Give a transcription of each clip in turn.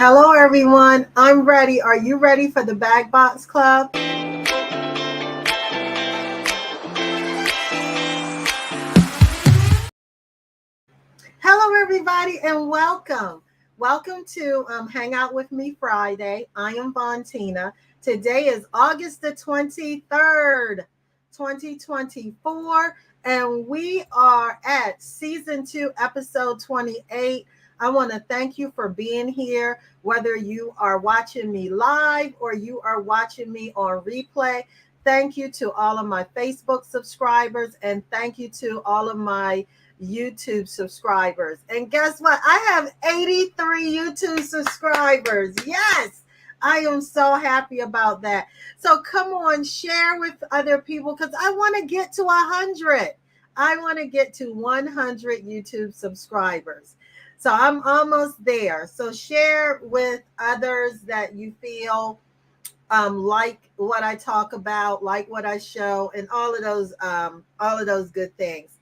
Hello, everyone. I'm ready. Are you ready for the Bag Box Club? Hello, everybody, and welcome. Welcome to Hang Out with Me Friday. I am Vontina. Today is August the 23rd, 2024, and we are at season 2, episode 28. I want to thank you for being here, whether you are watching me live or you are watching me on replay. Thank you to all of my Facebook subscribers, and thank you to all of my YouTube subscribers. And guess what? I have 83 YouTube subscribers. Yes, I am so happy about that. So come on, share with other people because I want to get to 100. I want to get to 100 YouTube subscribers. So I'm almost there. So share with others that you feel like what I talk about, like what I show, and all of those good things.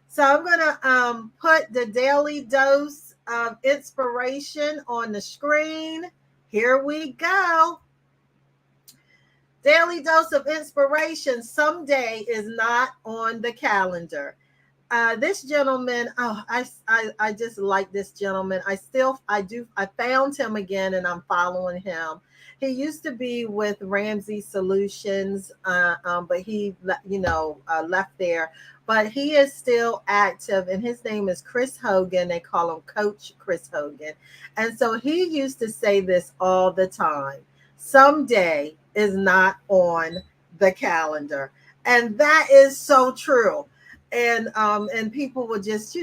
So I'm going to put the daily dose of inspiration on the screen. Here we go. Daily dose of inspiration someday is not on the calendar. This gentleman, I just like this gentleman. I found him again and I'm following him. He used to be with Ramsey Solutions, but he, left there. But he is still active, and his name is Chris Hogan. They call him Coach Chris Hogan. And so he used to say this all the time: someday is not on the calendar. And that is so true. And people will just,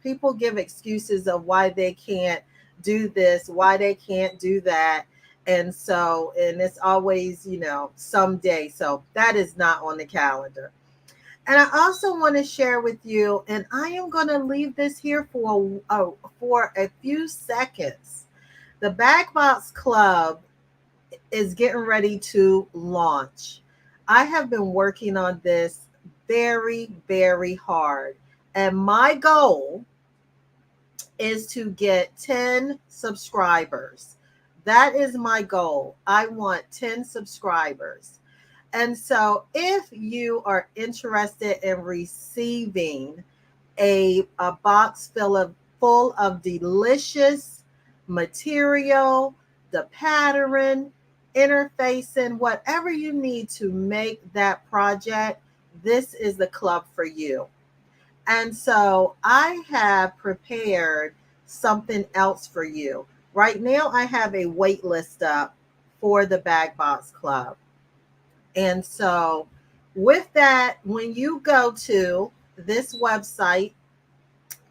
people give excuses of why they can't do this, why they can't do that. And it's always, someday. So that is not on the calendar. And I also want to share with you, and I am going to leave this here for a few seconds. The Backbox Club is getting ready to launch. I have been working on this very, very hard. And my goal is to get 10 subscribers. That is my goal. I want 10 subscribers. And so if you are interested in receiving a box full of delicious material, the pattern, interfacing, whatever you need to make that project, this is the club for you. And so I have prepared something else for you. Right now, I have a wait list up for the Bag Box Club. And so with that, when you go to this website,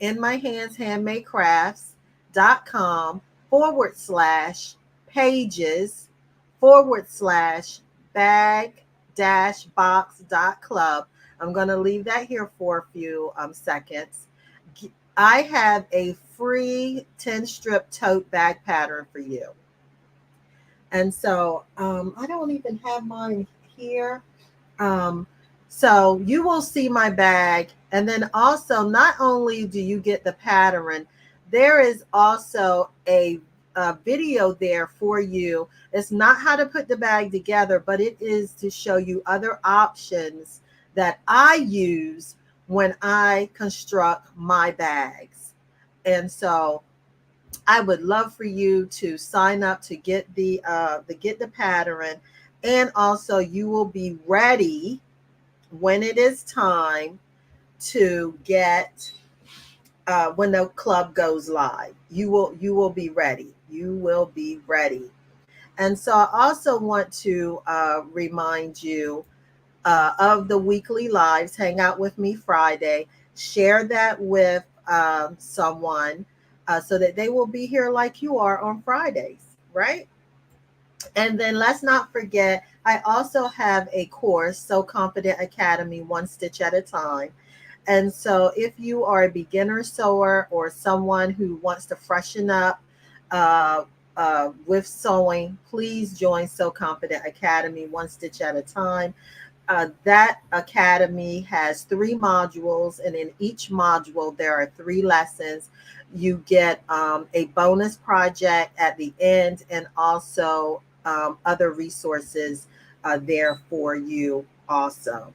in my hands handmadeCrafts.com/pages/bag-box.club. I'm going to leave that here for a few seconds. I have a free 10 strip tote bag pattern for you. And so I don't even have mine here. Um, so you will see my bag. And then also, not only do you get the pattern, there is also a video there for you. It's not how to put the bag together, but it is to show you other options that I use when I construct my bags. And so I would love for you to sign up to get the pattern, and also you will be ready when it is time to get when the club goes live. You will be ready. You will be ready. And so I also want to remind you of the weekly lives. Hang Out with Me Friday. Share that with someone so that they will be here like you are on Fridays, right? And then let's not forget, I also have a course, So Confident Academy, One Stitch at a Time. And so if you are a beginner sewer or someone who wants to freshen up with sewing, please join So Confident Academy, One Stitch at a Time. That academy has 3 modules, and in each module, there are 3 lessons. You get a bonus project at the end, and also other resources there for you also.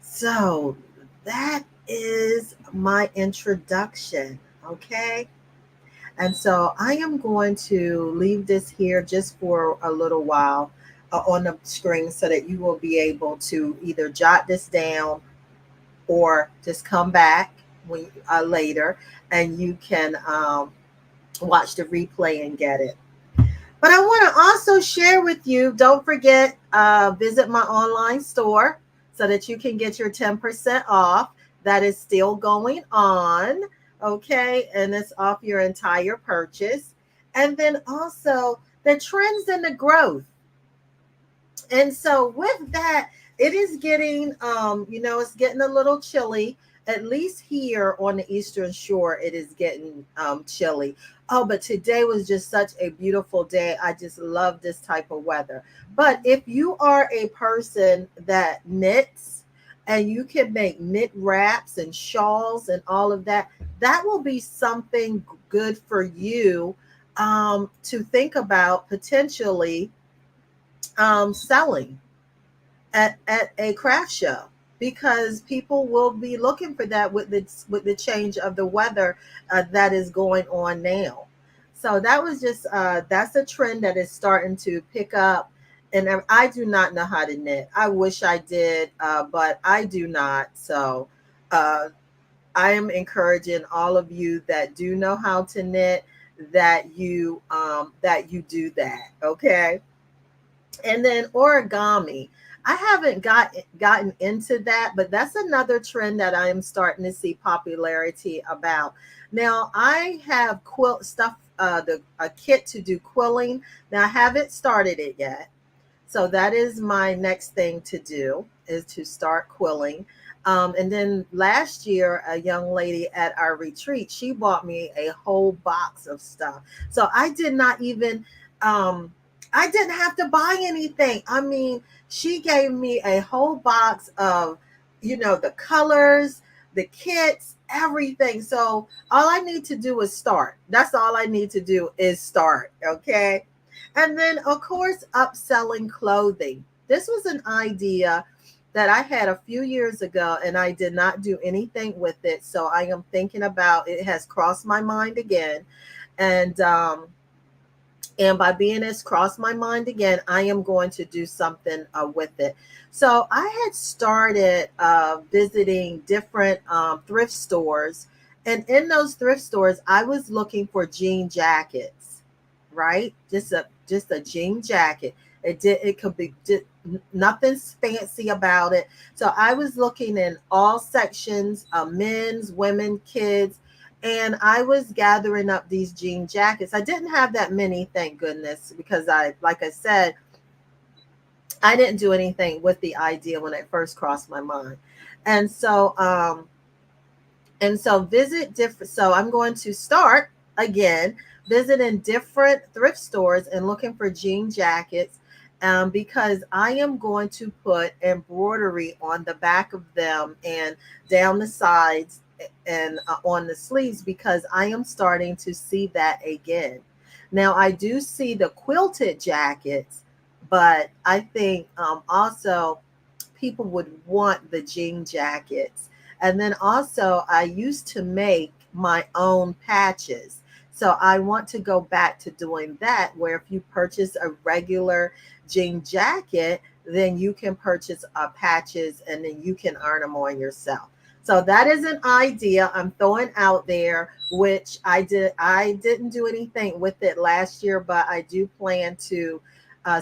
So that is my introduction. Okay. And so I am going to leave this here just for a little while on the screen so that you will be able to either jot this down or just come back later, and you can watch the replay and get it. But I want to also share with you, don't forget, visit my online store so that you can get your 10% off. That is still going on. Okay. And it's off your entire purchase. And then also the trends and the growth. And so with that, it is getting it's getting a little chilly. At least here on the eastern shore, it is getting chilly. Oh, but today was just such a beautiful day. I just love this type of weather. But if you are a person that knits, and you can make knit wraps and shawls and all of that, that will be something good for you to think about potentially selling at a craft show, because people will be looking for that with the change of the weather that is going on now. So that was just that's a trend that is starting to pick up. And I do not know how to knit. I wish I did, but I do not. So uh, I am encouraging all of you that do know how to knit that you do that. Okay. And then origami. I haven't gotten into that, but that's another trend that I am starting to see popularity about. Now I have quilt stuff, the a kit to do quilling. Now I haven't started it yet, so that is my next thing to do, is to start quilling. And then last year, a young lady at our retreat, she bought me a whole box of stuff. So um, I didn't have to buy anything. I mean, she gave me a whole box of, the colors, the kits, everything. So all I need to do is start. That's all I need to do is start. Okay. And then, of course, upselling clothing. This was an idea that I had a few years ago, and I did not do anything with it. So I am thinking about it, has crossed my mind again. And and by being it's crossed my mind again, I am going to do something with it. So I had started visiting different thrift stores, and in those thrift stores, I was looking for jean jackets, right? Just a jean jacket. It could be just nothing's fancy about it. So I was looking in all sections, men's, women, kids, and I was gathering up these jean jackets. I didn't have that many, thank goodness, because like I said, I didn't do anything with the idea when it first crossed my mind. And so visit different. So I'm going to start again visiting different thrift stores and looking for jean jackets, because I am going to put embroidery on the back of them and down the sides and on the sleeves, because I am starting to see that again. Now I do see the quilted jackets, but I think also people would want the jean jackets. And then also, I used to make my own patches. So I want to go back to doing that, where if you purchase a regular jean jacket, then you can purchase patches, and then you can earn them on yourself. So that is an idea I'm throwing out there, which I didn't do anything with it last year, but I do plan to,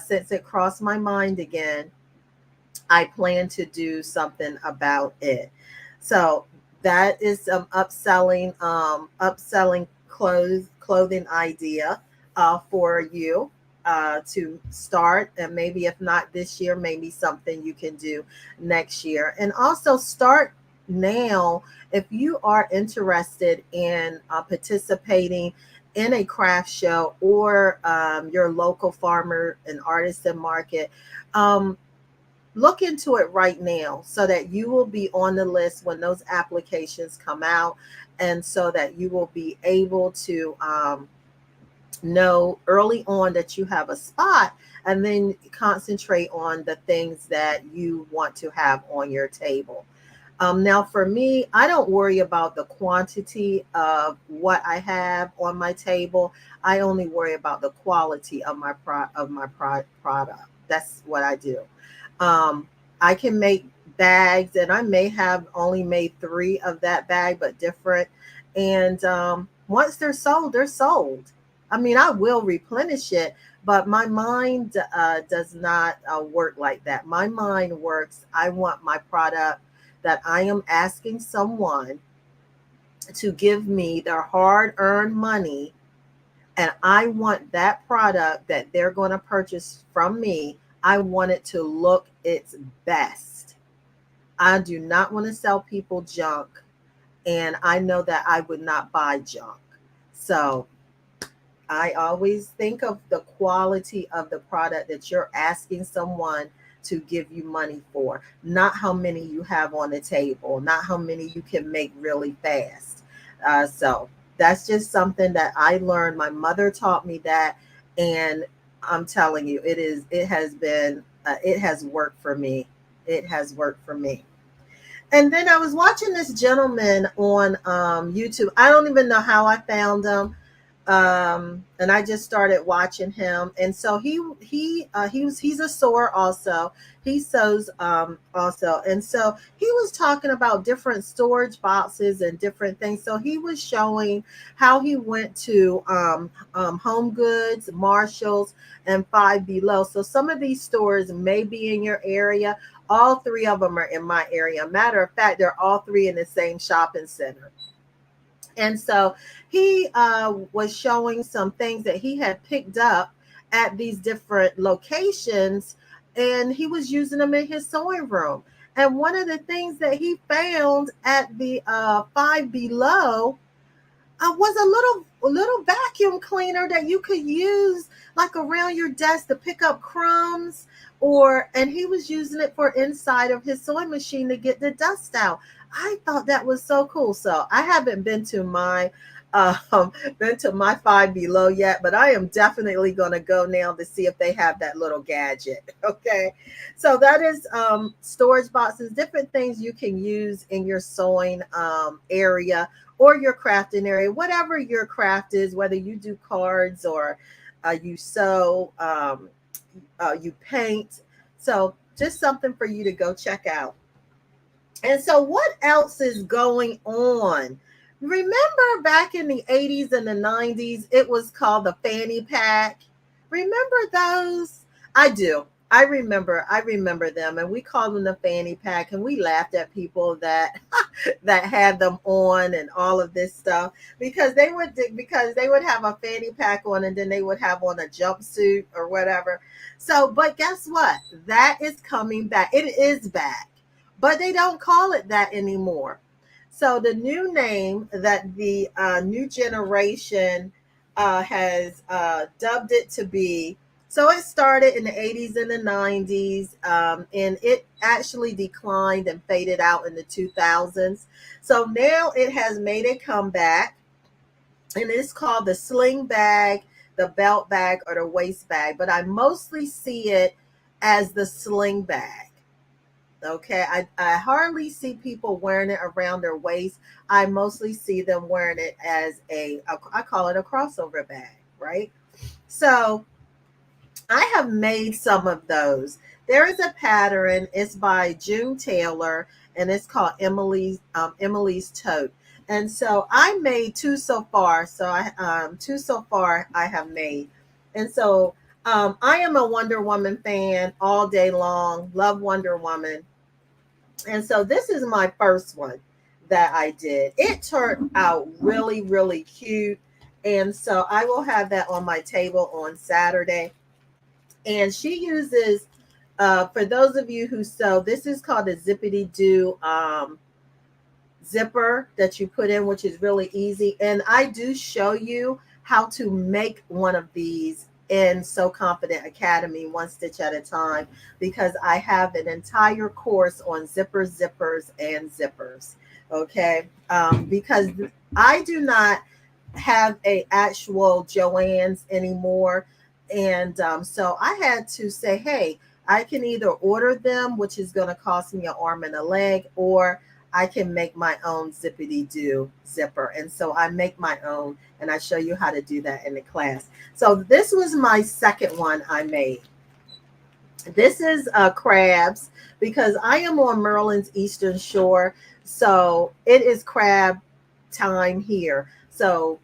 since it crossed my mind again, I plan to do something about it. So that is some upselling clothing idea for you to start, and maybe if not this year, maybe something you can do next year. And also start now if you are interested in participating in a craft show, or your local farmer and artisan market. Um, look into it right now so that you will be on the list when those applications come out, and so that you will be able to know early on that you have a spot, and then concentrate on the things that you want to have on your table. Now, for me, I don't worry about the quantity of what I have on my table. I only worry about the quality of product. That's what I do. Um, I can make bags, and I may have only made three of that bag, but different. And once they're sold, they're sold. I mean, I will replenish it, but my mind does not work like that. My mind works, I want my product that I am asking someone to give me their hard earned money, and I want that product that they're going to purchase from me. I want it to look its best. I do not want to sell people junk, and I know that I would not buy junk. So I always think of the quality of the product that you're asking someone to give you money for, not how many you have on the table, not how many you can make really fast. So that's just something that I learned. My mother taught me that, and I'm telling you, it has worked for me. It has worked for me. And then I was watching this gentleman on YouTube. I don't even know how I found him, and I just started watching him. And so he's a sewer also. He sews also, and so he was talking about different storage boxes and different things. So he was showing how he went to Home Goods, Marshalls, and Five Below. So some of these stores may be in your area. All three of them are in my area. Matter of fact, they're all three in the same shopping center. And so he was showing some things that he had picked up at these different locations, and he was using them in his sewing room. And one of the things that he found at the Five Below was a little vacuum cleaner that you could use like around your desk to pick up crumbs, or and he was using it for inside of his sewing machine to get the dust out. I thought that was so cool. So I haven't um been to my Five Below yet, but I am definitely going to go now to see if they have that little gadget. Okay, so that is storage boxes, different things you can use in your sewing area, or your crafting area, whatever your craft is, whether you do cards, or you sew, you paint. So just something for you to go check out. And so, what else is going on? Remember back in the 80s and the 90s, it was called the fanny pack. Remember those? I do. I remember them, and we called them the fanny pack, and we laughed at people that had them on and all of this stuff, because they would have a fanny pack on, and then they would have on a jumpsuit or whatever. So, but guess what? That is coming back. It is back, but they don't call it that anymore. So the new name that the new generation has dubbed it to be. So it started in the 80s and the 90s, and it actually declined and faded out in the 2000s. So now it has made a comeback, and it's called the sling bag, the belt bag, or the waist bag. But I mostly see it as the sling bag. Okay, I hardly see people wearing it around their waist. I mostly see them wearing it as I call it a crossover bag, right? So I have made some of those. There is a pattern. It's by June Taylor, and it's called Emily's Tote. And so I made two so far. So two so far I have made. And so I am a Wonder Woman fan all day long. Love Wonder Woman. And so this is my first one that I did. It turned out really, really cute. And so I will have that on my table on Saturday. And she uses, for those of you who sew, this is called a zippity doo zipper that you put in, which is really easy. And I do show you how to make one of these in So Confident Academy, One Stitch at a Time, because I have an entire course on zippers, zippers, and zippers. Okay. Because I do not have a actual Joann's anymore. And so I had to say, hey, I can either order them, which is going to cost me an arm and a leg, or I can make my own zippity doo zipper. And so I make my own, and I show you how to do that in the class. So this was my second one I made. This is crabs, because I am on Maryland's Eastern Shore. So it is crab time here. So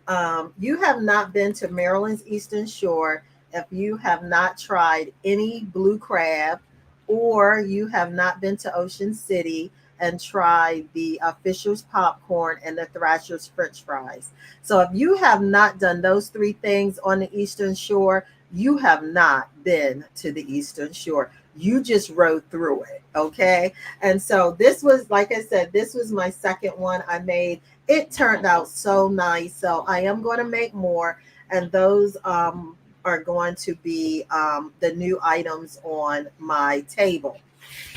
you have not been to Maryland's Eastern Shore if you have not tried any blue crab, or you have not been to Ocean City and tried the Fisher's popcorn and the Thrasher's French fries. So if you have not done those three things on the Eastern Shore, you have not been to the Eastern Shore. You just rode through it. Okay. And so this was, like I said, this was my second one I made. It turned out so nice. So I am going to make more. And those are going to be the new items on my table.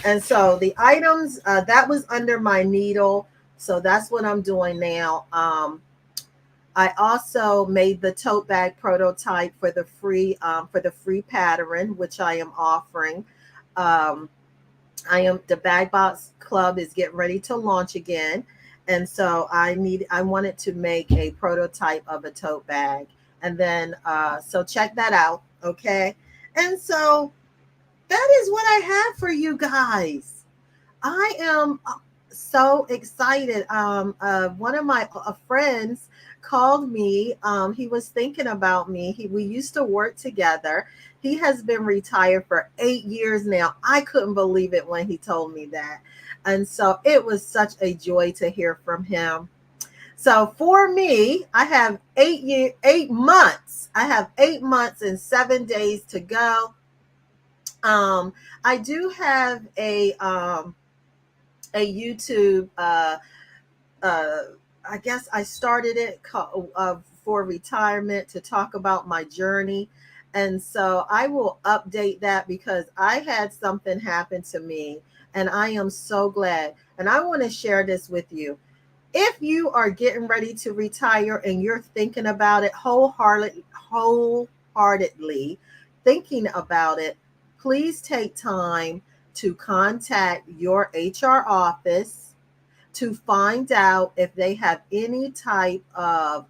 And so the items that was under my needle. So that's what I'm doing now. I also made the tote bag prototype for the free pattern, which I am offering. Um, the Bag Box Club is getting ready to launch again, and so I wanted to make a prototype of a tote bag, and then so check that out, okay? And so that is what I have for you guys. I am so excited. One of my friends called me. He was thinking about me. We used to work together. He has been retired for 8 years now. I couldn't believe it when he told me that. And so it was such a joy to hear from him. So for me, I have 8 months. I have 8 months and 7 days to go. I do have a YouTube. Uh, I guess I started it for retirement to talk about my journey. And so I will update that, because I had something happen to me, and I am so glad. And I want to share this with you. If you are getting ready to retire and you're thinking about it wholeheartedly thinking about it, please take time to contact your HR office to find out if they have any type of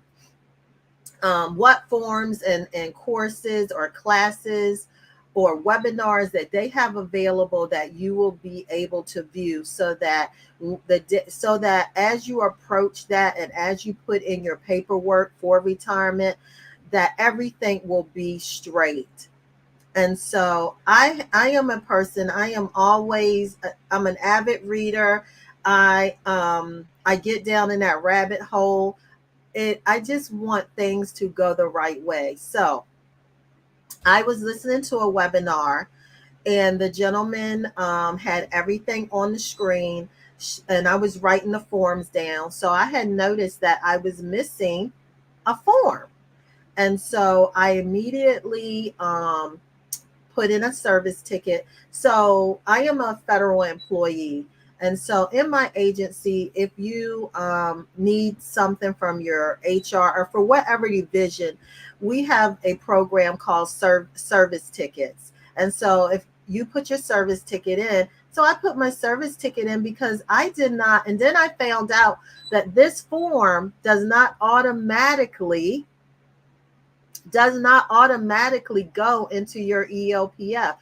what forms and courses or classes or webinars that they have available that you will be able to view, so that as you approach that and as you put in your paperwork for retirement, that everything will be straight. And so I am a person, I'm an avid reader. I get down in that rabbit hole. I just want things to go the right way. So I was listening to a webinar, and the gentleman had everything on the screen, and I was writing the forms down. So I had noticed that I was missing a form. And so I immediately put in a service ticket. So I am a federal employee. And so in my agency, if you need something from your HR or for whatever division, we have a program called service tickets. And so if you put your service ticket in, so I put my service ticket in because I did not, and then I found out that this form does not automatically go into your EOPF.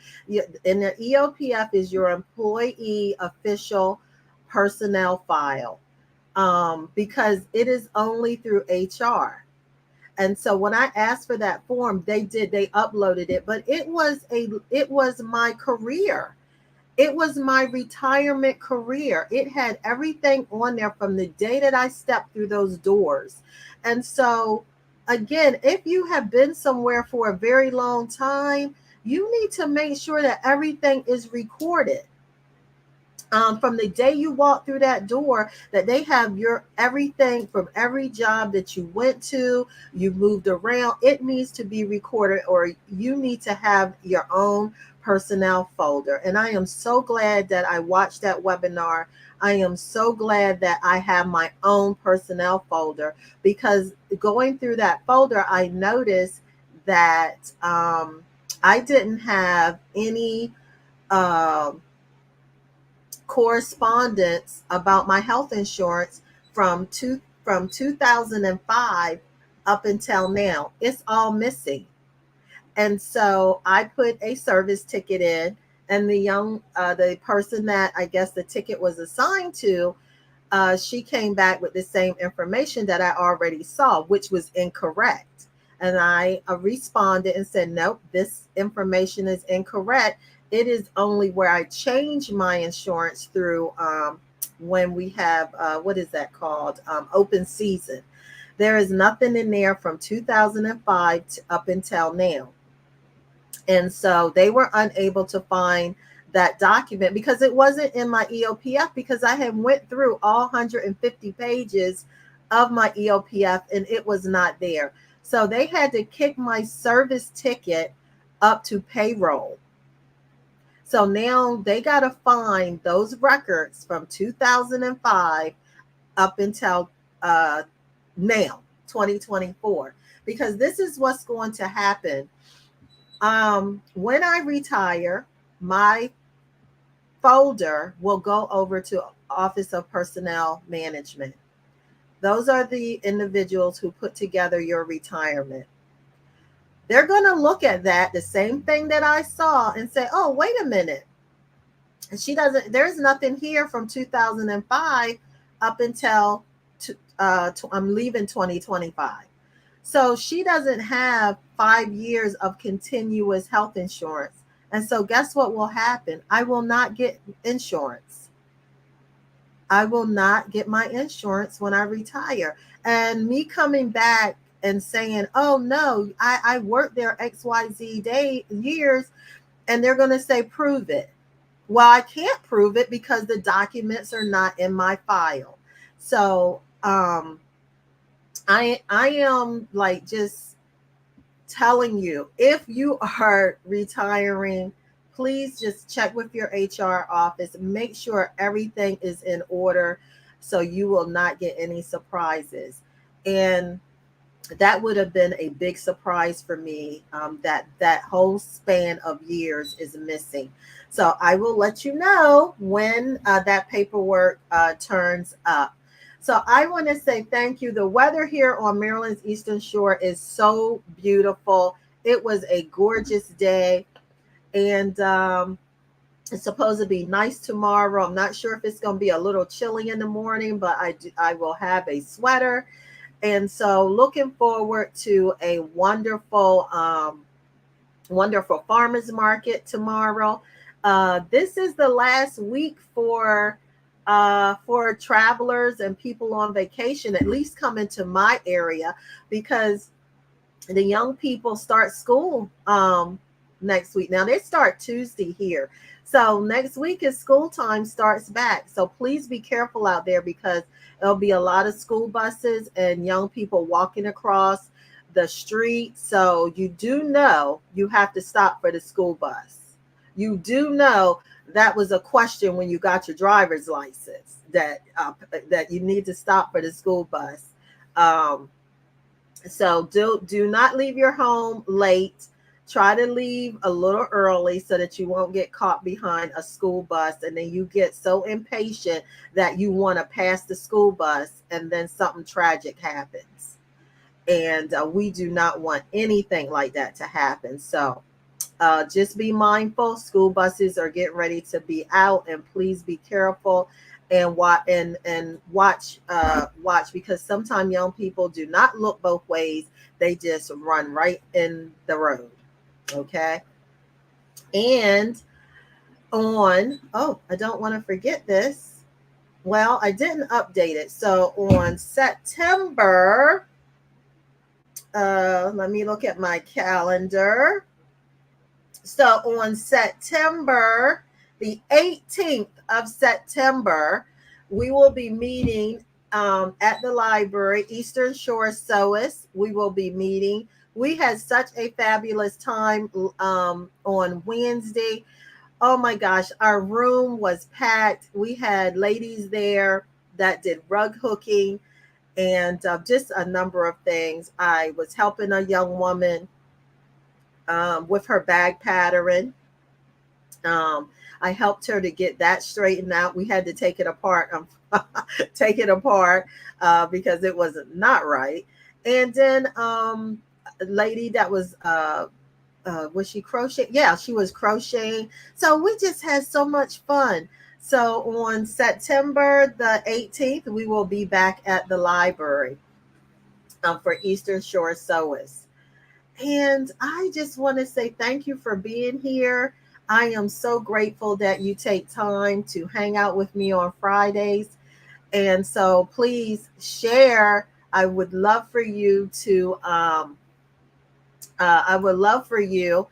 And the EOPF is your employee official personnel file, because it is only through HR. And so when I asked for that form, they uploaded it, but it was my career. It was my retirement career. It had everything on there from the day that I stepped through those doors. And so, again, if you have been somewhere for a very long time, you need to make sure that everything is recorded. from the day you walk through that door, that they have your everything from every job that you went to, you moved around. It needs to be recorded, or you need to have your own personnel folder. And I am so glad that I watched that webinar. I am so glad that I have my own personnel folder, because going through that folder, I noticed that I didn't have any. Um, Correspondence about my health insurance from 2005 up until now. It's all missing. And so I put a service ticket in, and the person that I guess the ticket was assigned to, she came back with the same information that I already saw, which was incorrect. And I responded and said, nope, this information is incorrect. It is only where I change my insurance through when we have, what is that called? Open season. There is nothing in there from 2005 up until now. And so they were unable to find that document because it wasn't in my EOPF, because I had went through all 150 pages of my EOPF and it was not there. So they had to kick my service ticket up to payroll. So now they got to find those records from 2005 up until now, 2024, because this is what's going to happen. When I retire, my folder will go over to Office of Personnel Management. Those are the individuals who put together your retirement. They're going to look at that, the same thing that I saw, and say, oh, wait a minute. There's nothing here from 2005 up until I'm leaving 2025. So she doesn't have 5 years of continuous health insurance. And so guess what will happen? I will not get insurance. I will not get my insurance when I retire. And me coming back and saying, oh no, I worked there XYZ years, and they're going to say, prove it. Well, I can't prove it because the documents are not in my file. So I am like just telling you, if you are retiring, please just check with your HR office. Make sure everything is in order so you will not get any surprises. And that would have been a big surprise for me, that whole span of years is missing. So I will let you know when that paperwork turns up. So I want to say thank you. The weather here on Maryland's Eastern Shore is so beautiful. It was a gorgeous day, and it's supposed to be nice tomorrow. I'm not sure if it's going to be a little chilly in the morning, but I will have a sweater. And so looking forward to a wonderful, wonderful farmers market tomorrow. This is the last week for travelers and people on vacation, at least coming to my area, because the young people start school next week. Now they start Tuesday here. So next week is school time starts back. So please be careful out there, because there'll be a lot of school buses and young people walking across the street. So you do know you have to stop for the school bus. You do know that was a question when you got your driver's license, that that you need to stop for the school bus. So do not leave your home late. Try to leave a little early so that you won't get caught behind a school bus, and then you get so impatient that you want to pass the school bus, and then something tragic happens. And we do not want anything like that to happen. So just be mindful. School buses are getting ready to be out, and please be careful and watch because sometimes young people do not look both ways. They just run right in the road. Okay. And I don't want to forget this. Well, I didn't update it. So on September, let me look at my calendar. So on September The 18th of September, we will be meeting at the library, Eastern Shore SOAS. We will be meeting. We had such a fabulous time on Wednesday. Oh my gosh, our room was packed. We had ladies there that did rug hooking and just a number of things. I was helping a young woman with her bag pattern. Um, I helped her to get that straightened out. We had to take it apart, take it apart because it was not right. And then a lady that was she crocheting? Yeah, she was crocheting. So we just had so much fun. So on September the 18th, we will be back at the library for Eastern Shore SOAS. And I just want to say thank you for being here. I am so grateful that you take time to hang out with me on Fridays. And so please share. I would love for you to I would love for you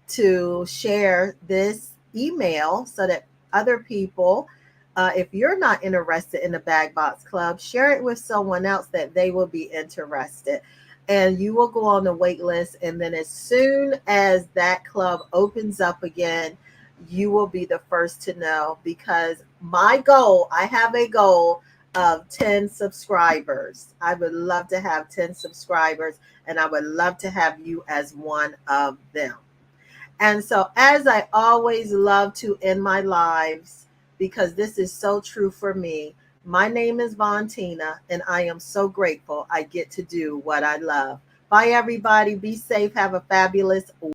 to share this email so that other people, if you're not interested in the Bag Box Club, share it with someone else that they will be interested. And you will go on the wait list. And then as soon as that club opens up again, you will be the first to know because my goal, I have a goal of 10 subscribers. I would love to have 10 subscribers and I would love to have you as one of them. And so, as I always love to end my lives, because this is so true for me, my name is Vontina, and I am so grateful I get to do what I love. Bye, everybody. Be safe. Have a fabulous